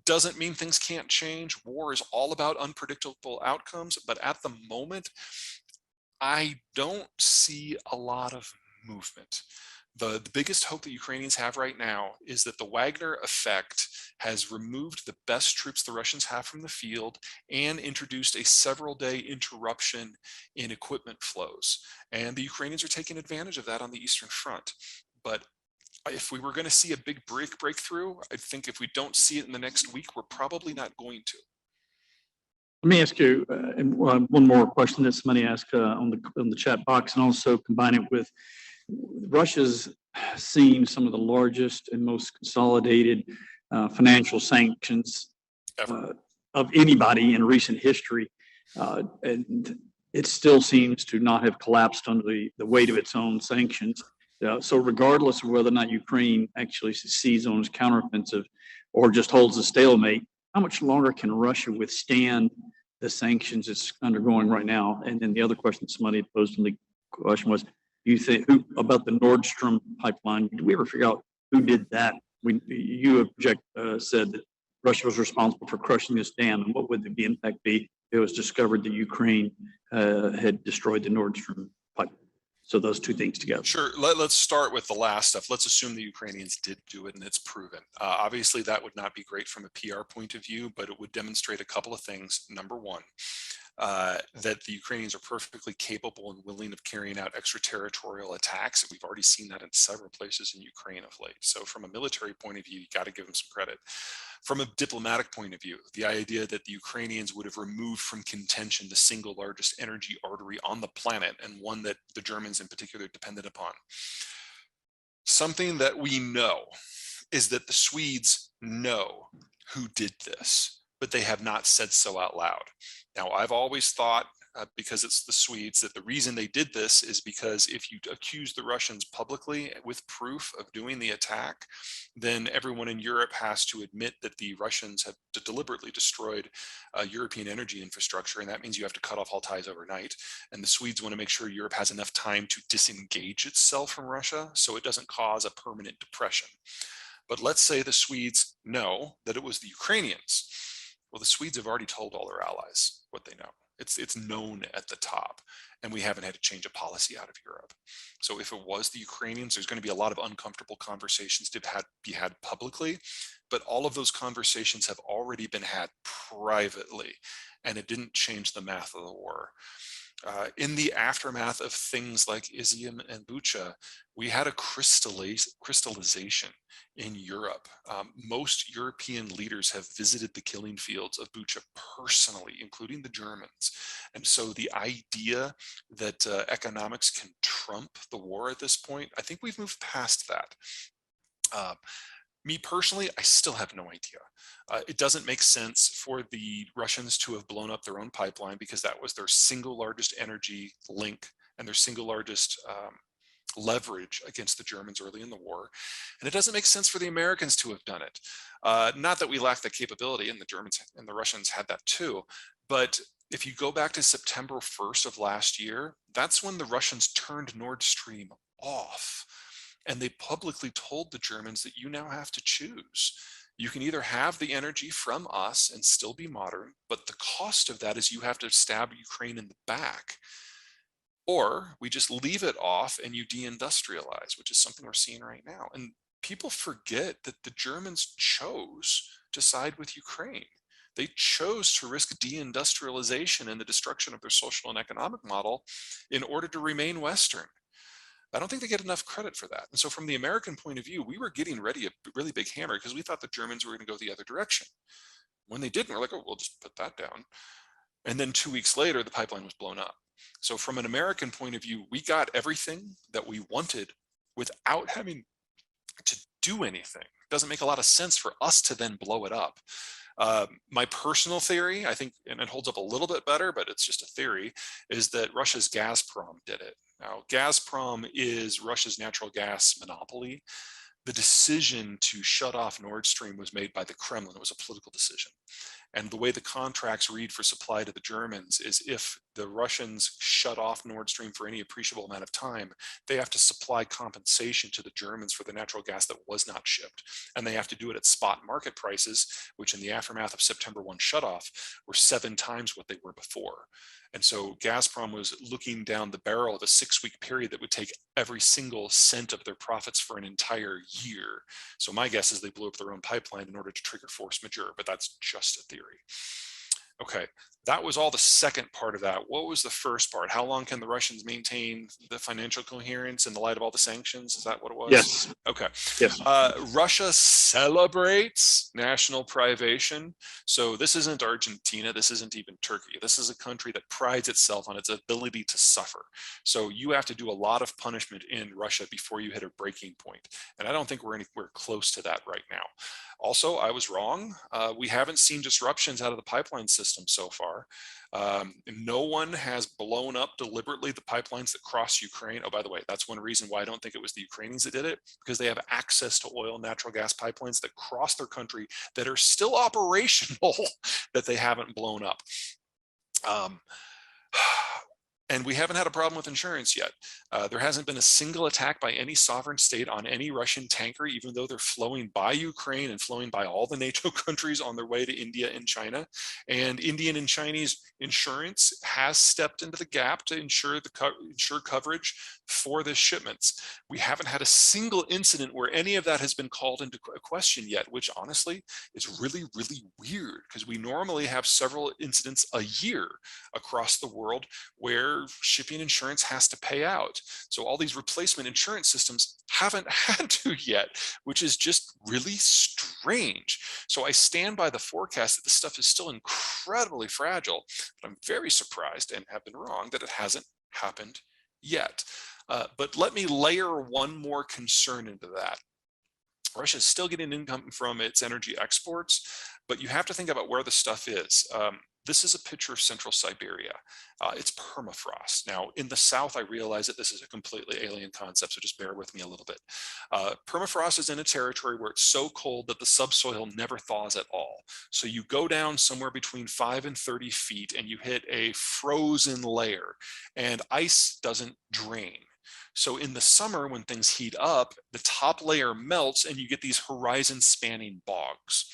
Doesn't mean things can't change. War is all about unpredictable outcomes, but at the moment, I don't see a lot of movement. The biggest hope that Ukrainians have right now is that the Wagner effect has removed the best troops the Russians have from the field and introduced a several-day interruption in equipment flows. And the Ukrainians are taking advantage of that on the Eastern Front. But if we were going to see a big breakthrough, I think if we don't see it in the next week, we're probably not going to. Let me ask you one more question that somebody asked on the chat box, and also combine it with Russia's seen some of the largest and most consolidated financial sanctions of anybody in recent history, and it still seems to not have collapsed under the weight of its own sanctions. So regardless of whether or not Ukraine actually succeeds on its counteroffensive or just holds a stalemate, how much longer can Russia withstand the sanctions it's undergoing right now? And then the other question somebody had posed in the question was, do you think about the Nord Stream pipeline? Did we ever figure out who did that? You said that Russia was responsible for crushing this dam, and what would the impact be if it was discovered that Ukraine had destroyed the Nord Stream pipeline? So those two things together. Sure. Let's start with the last stuff. Let's assume the Ukrainians did do it and it's proven. Obviously, that would not be great from a PR point of view, but it would demonstrate a couple of things. Number one, that the Ukrainians are perfectly capable and willing of carrying out extraterritorial attacks. We've already seen that in several places in Ukraine of late. So from a military point of view, you got to give them some credit. From a diplomatic point of view, the idea that the Ukrainians would have removed from contention the single largest energy artery on the planet, and one that the Germans in particular depended upon. Something that we know is that the Swedes know who did this, but they have not said so out loud. Now, I've always thought, because it's the Swedes, that the reason they did this is because if you accuse the Russians publicly with proof of doing the attack, then everyone in Europe has to admit that the Russians have deliberately destroyed European energy infrastructure, and that means you have to cut off all ties overnight. And the Swedes want to make sure Europe has enough time to disengage itself from Russia so it doesn't cause a permanent depression. But let's say the Swedes know that it was the Ukrainians. Well, the Swedes have already told all their allies what they know. It's known at the top, and we haven't had to change a policy out of Europe. So if it was the Ukrainians, there's going to be a lot of uncomfortable conversations to be had publicly, but all of those conversations have already been had privately, and it didn't change the math of the war. In the aftermath of things like Izium and Bucha, we had a crystallization in Europe. Most European leaders have visited the killing fields of Bucha personally, including the Germans. And so the idea that economics can trump the war at this point, I think we've moved past that. Me personally, I still have no idea. It doesn't make sense for the Russians to have blown up their own pipeline, because that was their single largest energy link and their single largest leverage against the Germans early in the war. And it doesn't make sense for the Americans to have done it. Not that we lack the capability, and the Germans and the Russians had that too, but if you go back to September 1st of last year, that's when the Russians turned Nord Stream off. And they publicly told the Germans that you now have to choose. You can either have the energy from us and still be modern, but the cost of that is you have to stab Ukraine in the back. Or we just leave it off and you deindustrialize, which is something we're seeing right now. And people forget that the Germans chose to side with Ukraine. They chose to risk deindustrialization and the destruction of their social and economic model in order to remain Western. I don't think they get enough credit for that. And so from the American point of view, we were getting ready a really big hammer because we thought the Germans were going to go the other direction. When they didn't, we're like, oh, we'll just put that down. And then 2 weeks later, the pipeline was blown up. So from an American point of view, we got everything that we wanted without having to do anything. It doesn't make a lot of sense for us to then blow it up. My personal theory, I think, and it holds up a little bit better, but it's just a theory, is that Russia's Gazprom did it. Now, Gazprom is Russia's natural gas monopoly. The decision to shut off Nord Stream was made by the Kremlin. It was a political decision. And the way the contracts read for supply to the Germans is if the Russians shut off Nord Stream for any appreciable amount of time, they have to supply compensation to the Germans for the natural gas that was not shipped. And they have to do it at spot market prices, which in the aftermath of September 1 shutoff were 7 times what they were before. And so Gazprom was looking down the barrel of a 6-week period that would take every single cent of their profits for an entire year. So my guess is they blew up their own pipeline in order to trigger force majeure, but that's just a theory. Okay, that was all the second part of that. What was the first part? How long can the Russians maintain the financial coherence in the light of all the sanctions? Is that what it was? Yes. Okay. Yes. Russia celebrates national privation. So this isn't Argentina. This isn't even Turkey. This is a country that prides itself on its ability to suffer. So you have to do a lot of punishment in Russia before you hit a breaking point. And I don't think we're anywhere close to that right now. Also, I was wrong. We haven't seen disruptions out of the pipeline system so far. No one has blown up deliberately the pipelines that cross Ukraine. Oh, by the way, that's one reason why I don't think it was the Ukrainians that did it, because they have access to oil and natural gas pipelines that cross their country that are still operational that they haven't blown up. And we haven't had a problem with insurance yet. There hasn't been a single attack by any sovereign state on any Russian tanker, even though they're flowing by Ukraine and flowing by all the NATO countries on their way to India and China. And Indian and Chinese insurance has stepped into the gap to ensure coverage for the shipments. We haven't had a single incident where any of that has been called into question yet, which honestly is really, really weird, because we normally have several incidents a year across the world where shipping insurance has to pay out. So all these replacement insurance systems haven't had to yet, which is just really strange. So I stand by the forecast that this stuff is still incredibly fragile, but I'm very surprised, and have been wrong, that it hasn't happened yet. But let me layer one more concern into that. Russia is still getting income from its energy exports, but you have to think about where the stuff is. This is a picture of central Siberia. It's permafrost. Now, in the south, I realize that this is a completely alien concept, so just bear with me a little bit. Permafrost is in a territory where it's so cold that the subsoil never thaws at all. So you go down somewhere between 5 and 30 feet and you hit a frozen layer, and ice doesn't drain. So in the summer, when things heat up, the top layer melts and you get these horizon spanning bogs.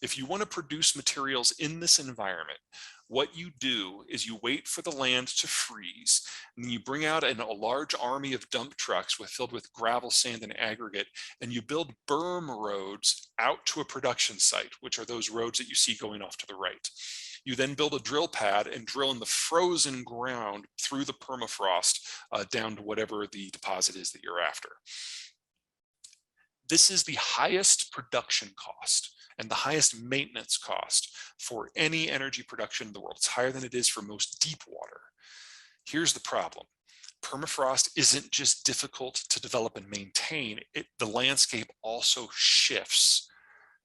If you want to produce materials in this environment, what you do is you wait for the land to freeze, and you bring out a large army of dump trucks filled with gravel, sand, and aggregate, and you build berm roads out to a production site, which are those roads that you see going off to the right. You then build a drill pad and drill in the frozen ground through the permafrost down to whatever the deposit is that you're after. This is the highest production cost and the highest maintenance cost for any energy production in the world. It's higher than it is for most deep water. Here's the problem. Permafrost isn't just difficult to develop and maintain, the landscape also shifts.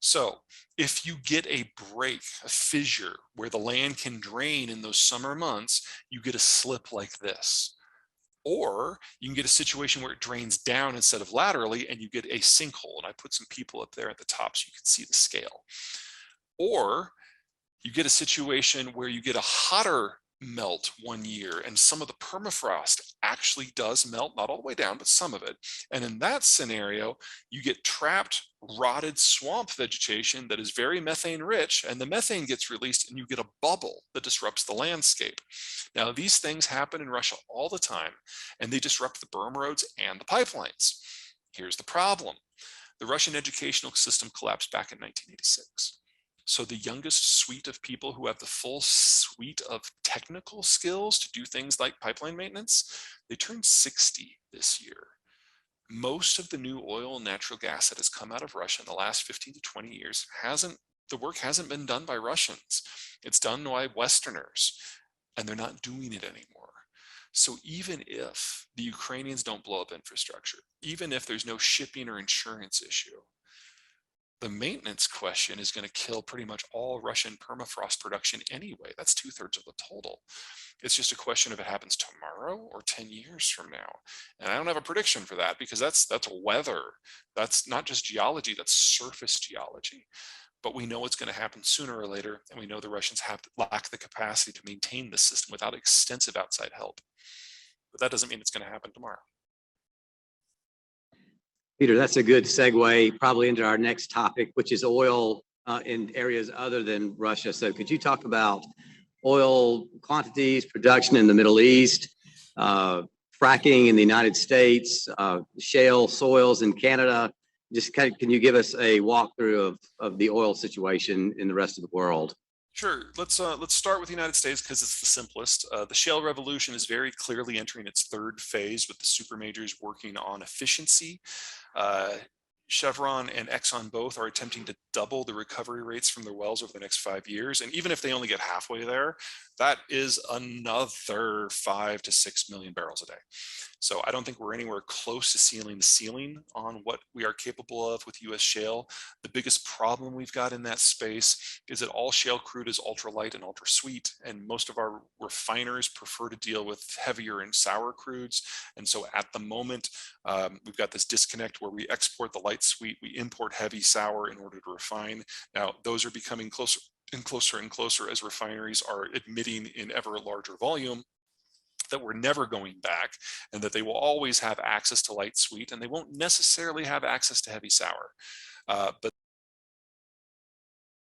So if you get a break, a fissure where the land can drain in those summer months, you get a slip like this. Or you can get a situation where it drains down instead of laterally and you get a sinkhole. And I put some people up there at the top so you can see the scale. Or you get a situation where you get a hotter melt one year and some of the permafrost actually does melt, not all the way down, but some of it. And in that scenario, you get trapped, rotted swamp vegetation that is very methane rich, and the methane gets released and you get a bubble that disrupts the landscape. Now, these things happen in Russia all the time, and they disrupt the berm roads and the pipelines. Here's the problem. The Russian educational system collapsed back in 1986. So the youngest suite of people who have the full suite of technical skills to do things like pipeline maintenance, they turned 60 this year. Most of the new oil and natural gas that has come out of Russia in the last 15 to 20 years the work hasn't been done by Russians. It's done by Westerners, and they're not doing it anymore. So even if the Ukrainians don't blow up infrastructure, even if there's no shipping or insurance issue, the maintenance question is going to kill pretty much all Russian permafrost production anyway. That's 2/3 of the total. It's just a question if it happens tomorrow or 10 years from now. And I don't have a prediction for that, because that's weather. That's not just geology, that's surface geology. But we know it's going to happen sooner or later, and we know the Russians lack the capacity to maintain this system without extensive outside help. But that doesn't mean it's going to happen tomorrow. Peter, that's a good segue probably into our next topic, which is oil in areas other than Russia. So could you talk about oil quantities, production in the Middle East, fracking in the United States, shale soils in Canada? Just can you give us a walkthrough of the oil situation in the rest of the world? Sure. Let's start with the United States because it's the simplest. The shale revolution is very clearly entering its third phase with the super majors working on efficiency. Uh, Chevron and Exxon both are attempting to double the recovery rates from their wells over the next 5 years. And even if they only get halfway there, that is another 5 to 6 million barrels a day. So I don't think we're anywhere close to sealing the ceiling on what we are capable of with US shale. The biggest problem we've got in that space is that all shale crude is ultralight and ultra sweet, and most of our refiners prefer to deal with heavier and sour crudes. And so at the moment, we've got this disconnect where we export the light sweet, we import heavy sour in order to refine. Now, those are becoming closer and closer and closer as refineries are admitting in ever larger volume that we're never going back, and that they will always have access to light sweet, and they won't necessarily have access to heavy sour. But